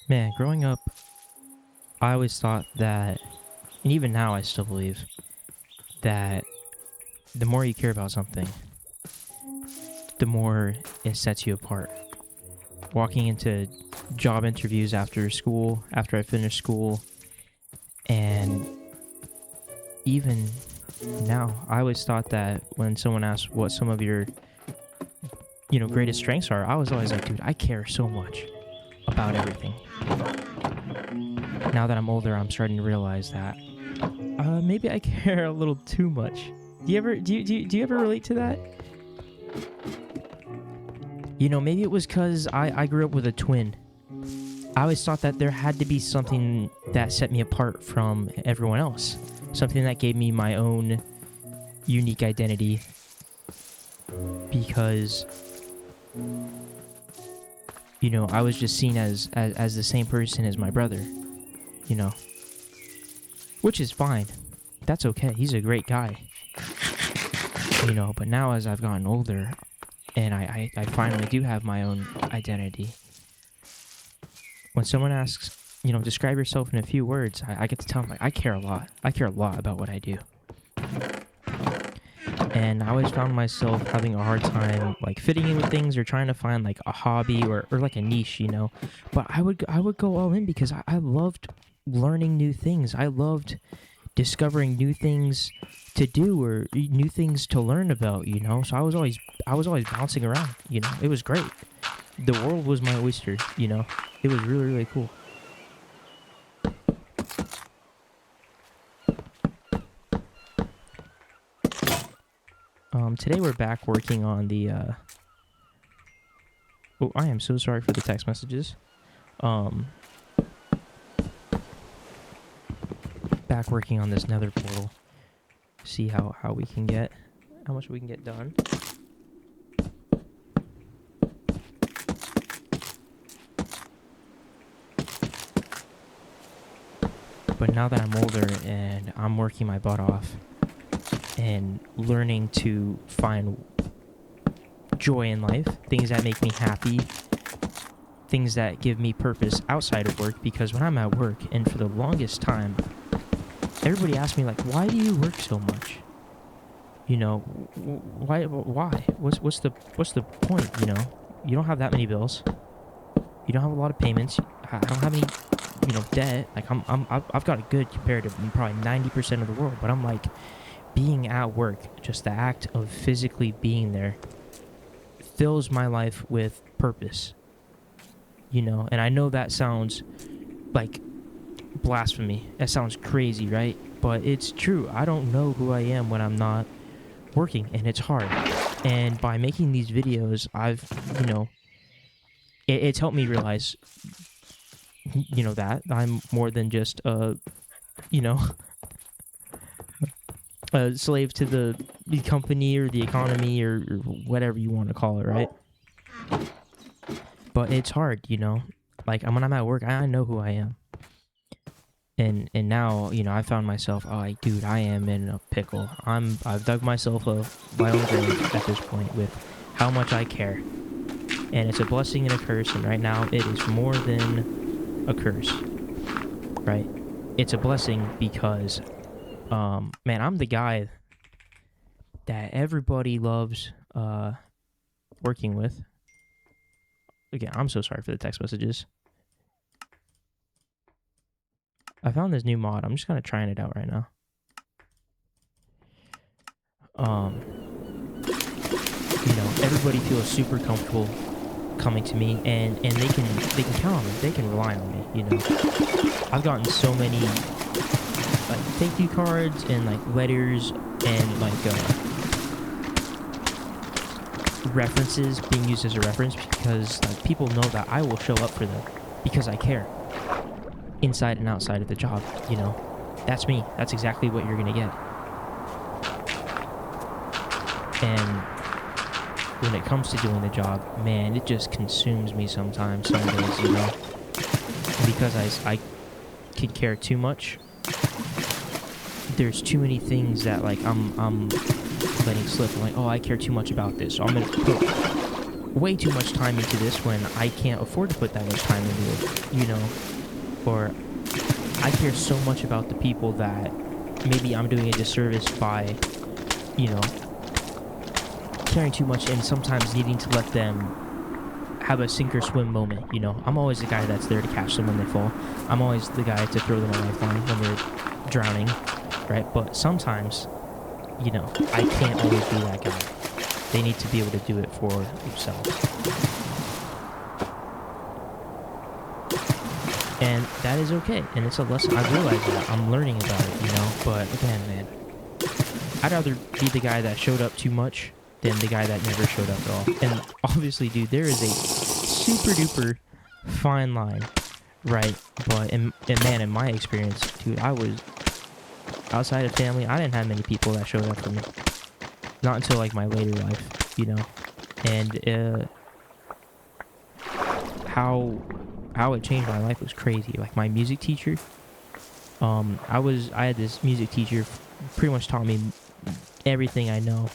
Man, growing up, I always thought that, and even now I still believe, that the more you care about something, the more it sets you apart. Walking into job interviews after school, after I finished school, and even now, I always thought that when someone asked what some of your, greatest strengths are, I was always like, dude, I care so much about everything. Now that I'm older, I'm starting to realize that maybe I care a little too much. Do you ever relate to that? Maybe it was because I grew up with a twin. I always thought that there had to be something that set me apart from everyone else. Something that gave me my own unique identity. Because, I was just seen as the same person as my brother. Which is fine. That's okay. He's a great guy. But now as I've gotten older, and I finally do have my own identity, when someone asks, describe yourself in a few words, I get to tell them, like, I care a lot. I care a lot about what I do. And I always found myself having a hard time, like, fitting in with things or trying to find, like, a hobby or like a niche, But I would go all in because I loved learning new things. I loved discovering new things to do or new things to learn about, So I was always bouncing around, It was great. The world was my oyster, It was really, really cool. Today we're back working on the oh, I am so sorry for the text messages. Back working on this nether portal. See how much we can get done. But now that I'm older and I'm working my butt off and learning to find joy in life, things that make me happy, things that give me purpose outside of work, because when I'm at work, and for the longest time, everybody asked me, like, why do you work so much? Why? What's the point? You don't have that many bills. You don't have a lot of payments. I don't have any, debt. Like I've got it good compared to probably 90% of the world. But I'm like, being at work, just the act of physically being there, fills my life with purpose. And I know that sounds like blasphemy. That sounds crazy, right? But it's true. I don't know who I am when I'm not working, and it's hard. And by making these videos, I've, it's helped me realize, that I'm more than just a slave to the company or the economy or whatever you want to call it, right? But it's hard, Like, when I'm at work, I know who I am. And now, I found myself, dude, I am in a pickle. I've dug myself my own grave at this point with how much I care. And it's a blessing and a curse, and right now it is more than a curse, right? It's a blessing because, man, I'm the guy that everybody loves working with. Again, I'm so sorry for the text messages. I found this new mod. I'm just kind of trying it out right now. Everybody feels super comfortable coming to me, and they can count on me. They can rely on me. I've gotten so many like thank you cards and like letters and like references being used as a reference because like people know that I will show up for them because I care. Inside and outside of the job, that's me. That's exactly what you're gonna get. And when it comes to doing the job, man, it just consumes me sometimes, some days, because I could care too much. There's too many things that like I'm letting slip. I'm like, oh, I care too much about this, so I'm gonna put way too much time into this when I can't afford to put that much time into it, you know? Or I care so much about the people that maybe I'm doing a disservice by, you know, caring too much and sometimes needing to let them have a sink or swim moment, you know? I'm always the guy that's there to catch them when they fall. I'm always the guy to throw them a lifeline when they're drowning, right? But sometimes, you know, I can't always be that guy. They need to be able to do it for themselves. And that is okay. And it's a lesson. I realize that. I'm learning about it, you know? But again, man, I'd rather be the guy that showed up too much than the guy that never showed up at all. And obviously, dude, there is a super duper fine line, right? But, and man, in my experience, dude, I was outside of family. I didn't have many people that showed up for me. Not until, like, my later life, you know? And how it changed my life was crazy. Like, my music teacher, I had this music teacher pretty much taught me everything I know.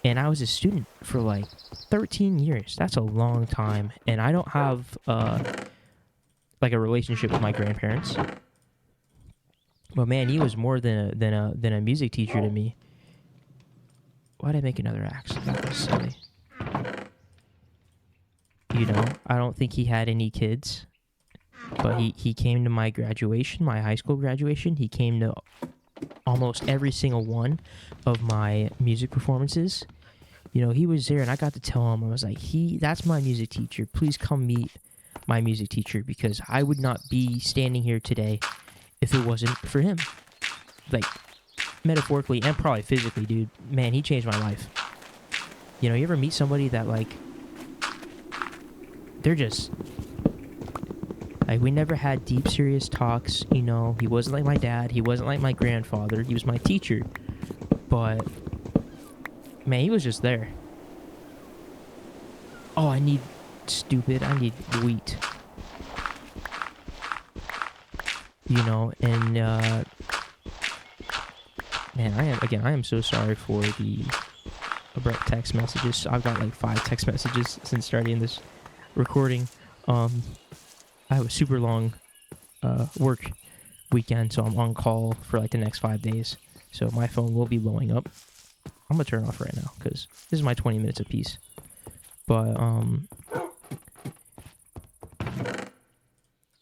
And I was a student for, like, 13 years. That's a long time. And I don't have, like, a relationship with my grandparents. But, man, he was more than a music teacher to me. Why did I make another axe? That was silly. You know, I don't think he had any kids. But he came to my graduation, my high school graduation. He came to almost every single one of my music performances. You know, he was there, and I got to tell him, I was like, that's my music teacher. Please come meet my music teacher, because I would not be standing here today if it wasn't for him. Like, metaphorically and probably physically, dude. Man, he changed my life. You know, you ever meet somebody that, like, they're just... Like, we never had deep, serious talks, you know. He wasn't like my dad. He wasn't like my grandfather. He was my teacher. But, man, he was just there. Oh, I need wheat. You know, and, man, I am so sorry for the abrupt text messages. I've got, like, 5 text messages since starting this recording. I have a super long work weekend, so I'm on call for like the next 5 days. So my phone will be blowing up. I'm gonna turn it off right now because this is my 20 minutes apiece. But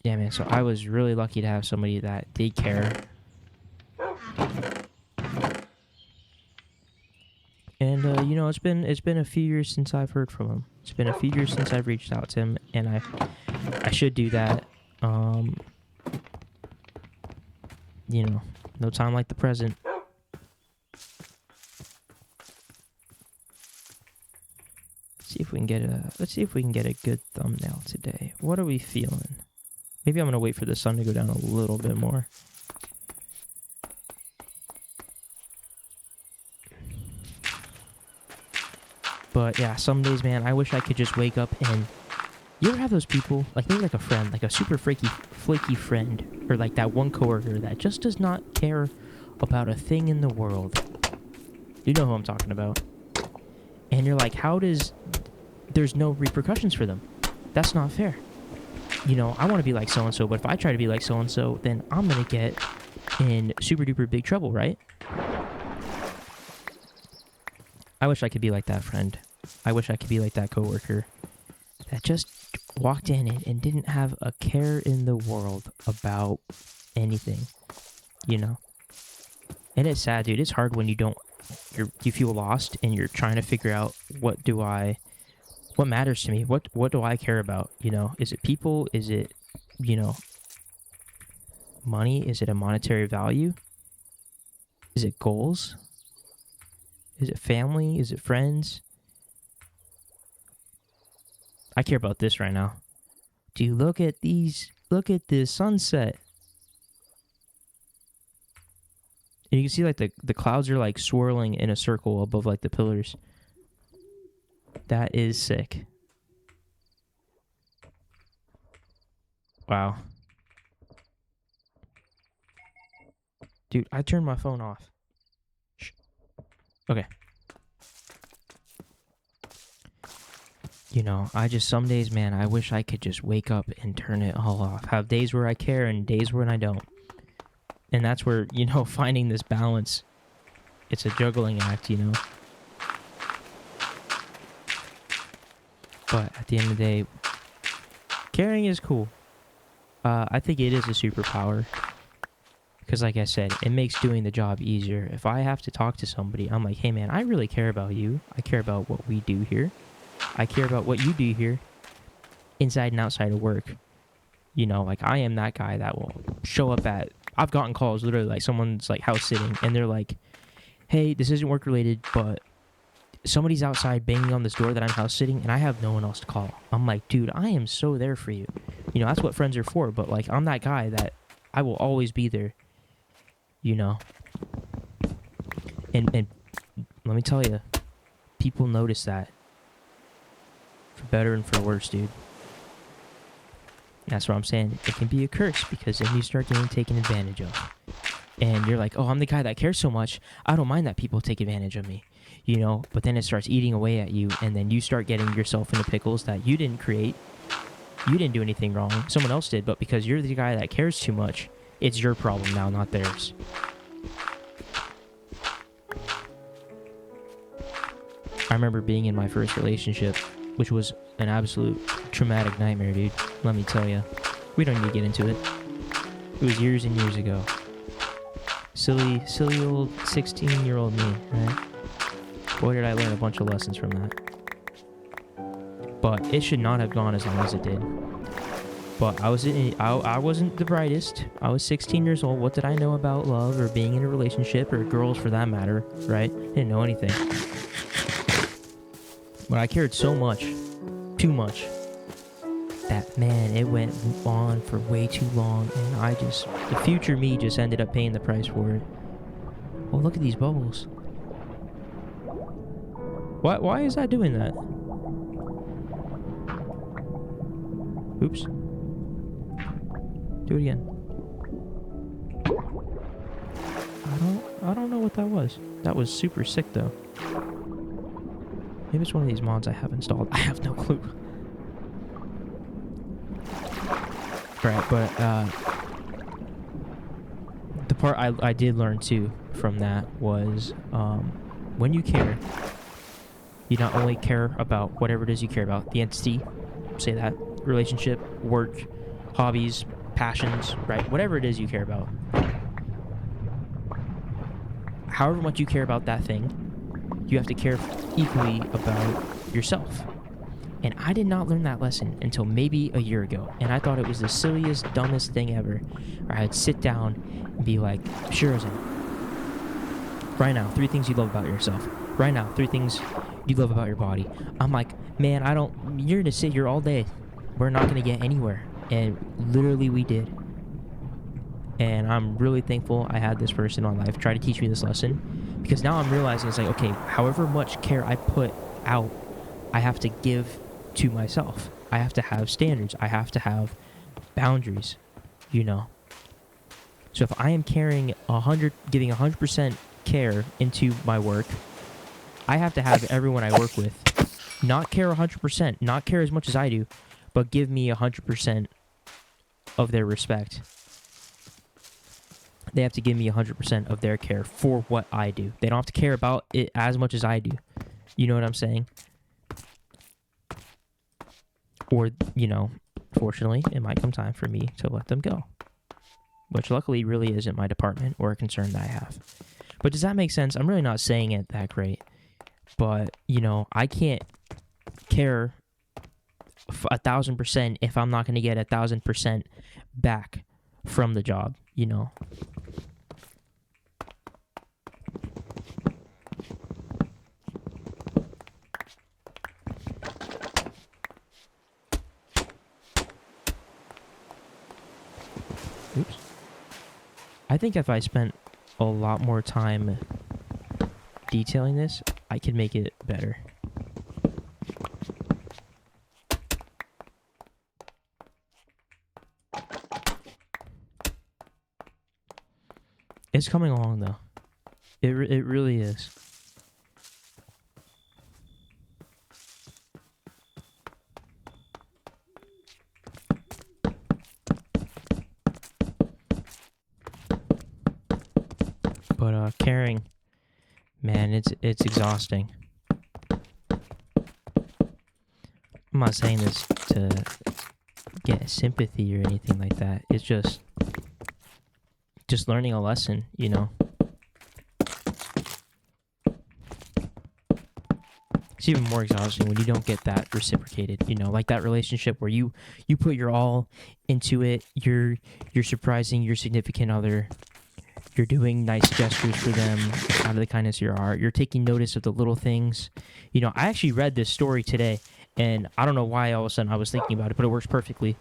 yeah, man. So I was really lucky to have somebody that did care. And you know, it's been a few years since I've heard from him. It's been a few years since I've reached out to him, and I should do that. You know, no time like the present. Let's see if we can get a good thumbnail today. What are we feeling? Maybe I'm gonna wait for the sun to go down a little bit more. But yeah, some days, man, I wish I could just wake up and... You ever have those people, like maybe like a friend, like a super flaky friend, or like that one coworker that just does not care about a thing in the world? You know who I'm talking about. And you're like, there's no repercussions for them. That's not fair. You know, I want to be like so-and-so, but if I try to be like so-and-so, then I'm going to get in super duper big trouble, right? I wish I could be like that friend. I wish I could be like that coworker that just walked in and didn't have a care in the world about anything, you know? And it's sad, dude. It's hard when you feel lost and you're trying to figure out what matters to me? What do I care about? You know, is it people? Is it, you know, money? Is it a monetary value? Is it goals? Is it family? Is it friends? I care about this right now. Do you look at this sunset? And you can see like the clouds are like swirling in a circle above like the pillars. That is sick. Wow. Dude, I turned my phone off. Shh. Okay. You know, some days, man, I wish I could just wake up and turn it all off. Have days where I care and days when I don't. And that's where, finding this balance, it's a juggling act, But at the end of the day, caring is cool. I think it is a superpower. Because like I said, it makes doing the job easier. If I have to talk to somebody, I'm like, hey man, I really care about you. I care about what we do here. I care about what you do here, inside and outside of work. Like I am that guy that will show up I've gotten calls literally like someone's like house sitting and they're like, hey, this isn't work related, but somebody's outside banging on this door that I'm house sitting and I have no one else to call. I'm like, dude, I am so there for you. That's what friends are for, but like I'm that guy that I will always be there, And let me tell you, people notice that. For better and for worse, dude. That's what I'm saying. It can be a curse because then you start getting taken advantage of. And you're like, oh, I'm the guy that cares so much. I don't mind that people take advantage of me. But then it starts eating away at you. And then you start getting yourself into pickles that you didn't create. You didn't do anything wrong. Someone else did. But because you're the guy that cares too much, it's your problem now, not theirs. I remember being in my first relationship, which was an absolute traumatic nightmare, dude. Let me tell you. We don't need to get into it. It was years and years ago. Silly old 16-year-old me, right? Boy, did I learn a bunch of lessons from that. But it should not have gone as long as it did. But I wasn't the brightest. I was 16 years old. What did I know about love or being in a relationship or girls for that matter, right? Didn't know anything. But I cared so much, too much, that, man, it went on for way too long, and the future me just ended up paying the price for it. Oh, look at these bubbles. Why is that doing that? Oops. Do it again. I don't know what that was. That was super sick, though. Maybe it's one of these mods I have installed. I have no clue. Right, but the part I did learn too from that was when you care, you not only care about whatever it is you care about, the entity, say that, relationship, work, hobbies, passions, right? Whatever it is you care about. However much you care about that thing, you have to care equally about yourself. And I did not learn that lesson until maybe a year ago. And I thought it was the silliest, dumbest thing ever. Where I'd sit down and be like, Shuirozen, right now, 3 things you love about yourself. Right now, 3 things you love about your body. I'm like, man, you're going to sit here all day. We're not going to get anywhere. And literally we did. And I'm really thankful I had this person in my life try to teach me this lesson. Because now I'm realizing it's like, okay, however much care I put out, I have to give to myself. I have to have standards. I have to have boundaries, So if I am giving 100% care into my work, I have to have everyone I work with not care 100%, not care as much as I do, but give me 100% of their respect. They have to give me 100% of their care for what I do. They don't have to care about it as much as I do. You know what I'm saying? Or, fortunately, it might come time for me to let them go. Which luckily really isn't my department or a concern that I have. But does that make sense? I'm really not saying it that great. But, I can't care 1,000% if I'm not going to get 1,000% back from the job, Oops. I think if I spent a lot more time detailing this, I could make it better. It's coming along, though. It really is. But caring, man, it's exhausting. I'm not saying this to get sympathy or anything like that. It's just learning a lesson, you know. It's even more exhausting when you don't get that reciprocated, you know, like that relationship where you put your all into it. You're surprising your significant other. You're doing nice gestures for them out of the kindness of your heart. You're taking notice of the little things. You know, I actually read this story today, and I don't know why all of a sudden I was thinking about it, but it works perfectly.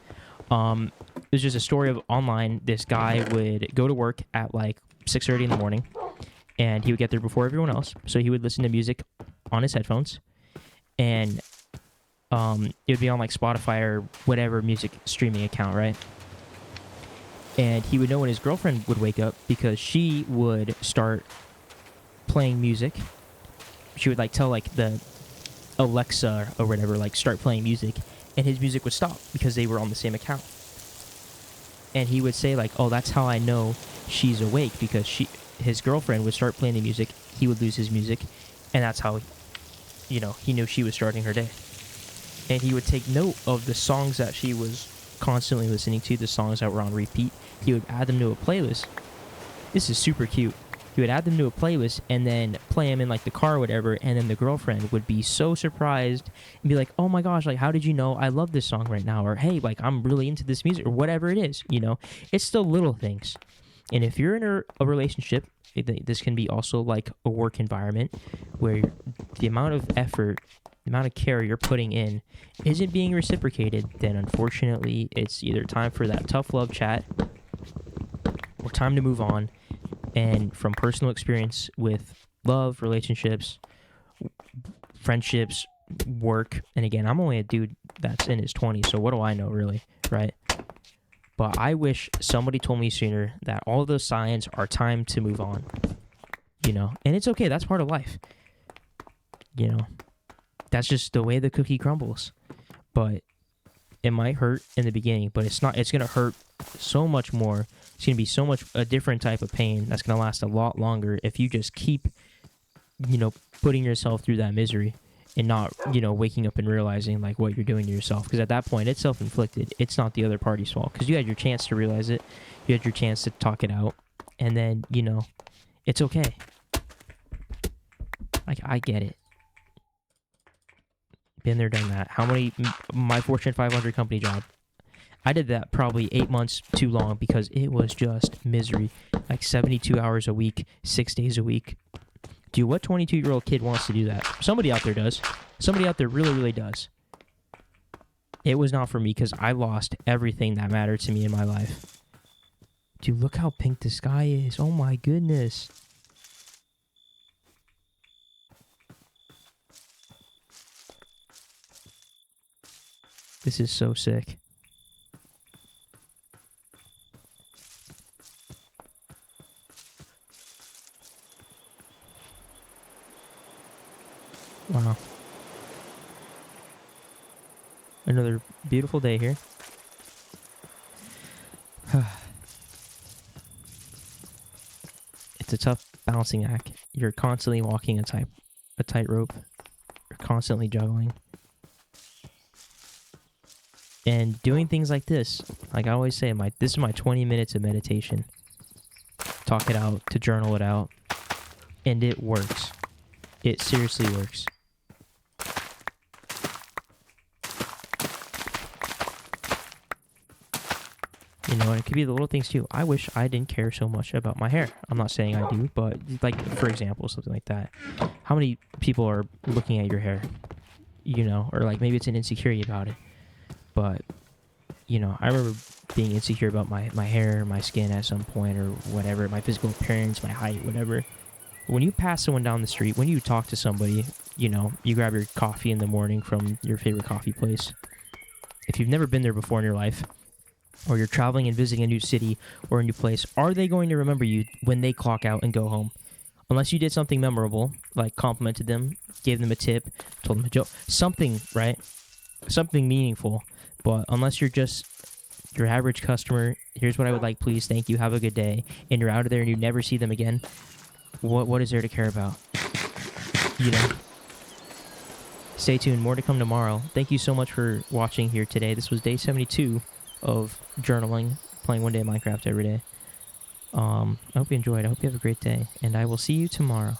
It was just a story of online. This guy would go to work at like 6:30 in the morning, and he would get there before everyone else. So he would listen to music on his headphones, and it would be on like Spotify or whatever music streaming account, right? And he would know when his girlfriend would wake up because she would start playing music. She would like tell like the Alexa or whatever, like start playing music, and his music would stop because they were on the same account. And he would say like, oh, that's how I know she's awake, because his girlfriend would start playing the music, he would lose his music, and that's how, you know, he knew she was starting her day. And he would take note of the songs that she was constantly listening to, the songs that were on repeat. He would add them to a playlist. This is super cute. He would add them to a playlist and then play them in like the car or whatever, and then the girlfriend would be so surprised and be like, oh my gosh, like how did you know I love this song right now? Or hey, like I'm really into this music, or whatever it is, you know. It's still little things. And if you're in a relationship, this can be also like a work environment where the amount of effort, the amount of care you're putting in isn't being reciprocated, then unfortunately it's either time for that tough love chat or time to move on. And from personal experience with love, relationships, friendships, work, and again, I'm only a dude that's in his 20s, so what do I know really, right? But I wish somebody told me sooner that all of those signs are time to move on, you know? And it's okay, that's part of life, you know? That's just the way the cookie crumbles. But it might hurt in the beginning, but it's not. It's going to hurt so much more. It's going to be so much a different type of pain that's going to last a lot longer if you just keep, you know, putting yourself through that misery and not, you know, waking up and realizing like what you're doing to yourself. Because at that point, it's self-inflicted. It's not the other party's fault, because you had your chance to realize it. You had your chance to talk it out, and then, you know, it's okay. Like, I get it. Been there, done that. How many, my Fortune 500 company job, I did that probably 8 months too long because it was just misery. Like 72 hours a week, 6 days a week. Dude, what 22-year-old kid wants to do that? Somebody out there does. Somebody out there really, really does. It was not for me because I lost everything that mattered to me in my life. Dude, look how pink the sky is. Oh my goodness. This is so sick. Wow. Another beautiful day here. It's a tough balancing act. You're constantly walking a tightrope. You're constantly juggling. And doing things like this, like I always say, this is my 20 minutes of meditation. Talk it out, to journal it out. And it works. It seriously works. You know, and it could be the little things too. I wish I didn't care so much about my hair. I'm not saying I do, but like, for example, something like that. How many people are looking at your hair? You know, or like maybe it's an insecurity about it. But, you know, I remember being insecure about my hair, my skin at some point, or whatever, my physical appearance, my height, whatever. When you pass someone down the street, when you talk to somebody, you know, you grab your coffee in the morning from your favorite coffee place. If you've never been there before in your life, or you're traveling and visiting a new city or a new place, are they going to remember you when they clock out and go home? Unless you did something memorable, like complimented them, gave them a tip, told them a joke, something, right? Something meaningful. But unless you're just your average customer, here's what I would like, please, thank you, have a good day, and you're out of there and you never see them again, what is there to care about? You know. Stay tuned. More to come tomorrow. Thank you so much for watching here today. This was day 72 of journaling, playing one day of Minecraft every day. I hope you enjoyed. I hope you have a great day, and I will see you tomorrow.